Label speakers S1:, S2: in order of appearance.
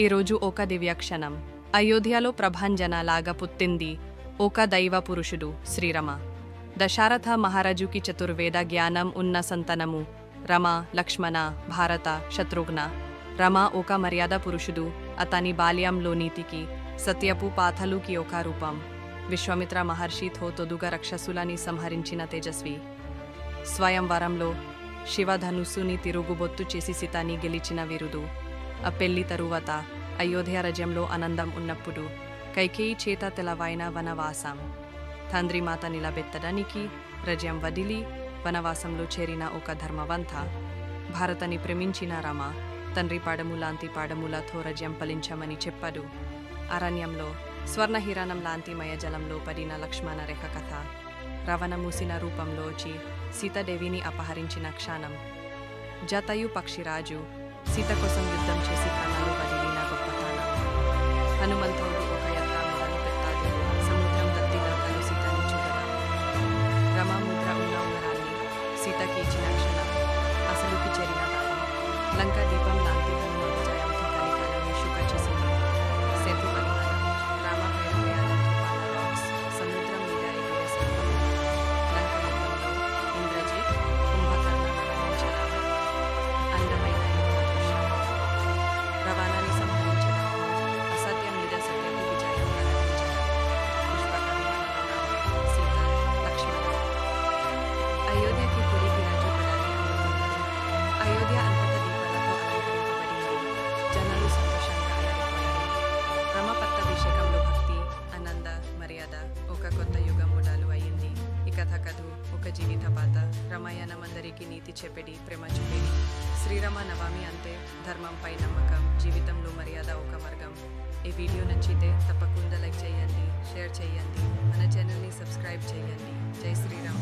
S1: ఈరోజు ఒక దివ్యక్షణం. అయోధ్యలో ప్రభంజనలాగా పుట్టింది ఒక దైవ పురుషుడు శ్రీరామ. దశరథ మహారాజుకి చతుర్వేద జ్ఞానం ఉన్న సంతానము రమ, లక్ష్మణ, భారత, శత్రుఘ్న. రమ ఒక మర్యాద పురుషుడు. అతని బాల్యంలో నీతికి, సత్యపు పాథలుకి ఒక రూపం. విశ్వామిత్ర మహర్షితో తొదుగా రాక్షసులని సంహరించిన తేజస్వి. స్వయంవరంలో శివధనుస్సుని తిరుగుబొత్తు చేసి సీతని గెలిచిన వీరుడు. ఆ పెళ్లి తరువాత అయోధ్య రాజ్యంలో ఆనందం ఉన్నప్పుడు కైకేయి చేత తెలవైన వనవాసం. తండ్రి మాత నిలబెత్తడానికి రాజ్యం వదిలి వనవాసంలో చేరిన ఒక ధర్మవంత. భారతని ప్రేమించిన రామ తండ్రి పాడము లాంటి పాడములతో రాజ్యం ఫలించమని చెప్పాడు. అరణ్యంలో స్వర్ణహిరణం లాంటి మయజలంలో పడిన లక్ష్మణ రేఖ కథ. రావణ మూసిన రూపంలో వచ్చి సీతాదేవిని అపహరించిన క్షణం. జతయు పక్షిరాజు సీత కోసం యుద్ధం చేసి ప్రాణాలు వదిలిన గొప్పతనం. హనుమంతుడు ఒక యాత్ర మొదలు పెట్టాడు. సముద్రం దత్తిలో తను సీతని చూడడం. రమాముద్ర ఉన్న ఉంగరాన్ని సీతకి ఇచ్చిన క్షణం. అసలుకి చేరిన దారి. లంక దీపం లాంటి హనుమ విజయంతో కలికాలని శుభ చేసింది. సేతు బంధనం, రామ రాక్స్, సముద్రం మీద ఎగిరే సర్పం. లంక యుద్ధంలో ఇంద్రజిత్, కుంభకర్ణులను వధించడం. అందమైన యుద్ధ దృశ్యం. రావణాన్ని సంహరించడం. అసత్యం మీద సత్యపు విజయం ప్రకటించడం. పుష్పక విమానంలో సీత, లక్ష్మణ. అయోధ్యకి తిరిగి రాజు పడాలి అనుకున్నారు. అయోధ్య అంతటా దీపాలతో అలంకరింపబడింది. జనాలు సంతోషంగా అలరిపోయారు. రమ పట్టాభిషేకంలో భక్తి, ఆనంద, మర్యాద ఒక కొత్త యుగం మొదలు అయింది. ఈ కథ కథు ఒక జీవిత పాత. రామాయణం అందరికీ నీతి చెప్పేది, ప్రేమ చూపేది. శ్రీరామ నవమి అంటే ధర్మంపై నమ్మకం, జీవితంలో మర్యాద ఒక మార్గం. ఈ వీడియో నచ్చితే తప్పకుండా లైక్ చేయండి, షేర్ చేయండి, మన ఛానల్ని సబ్స్క్రైబ్ చేయండి. జై శ్రీరామ్.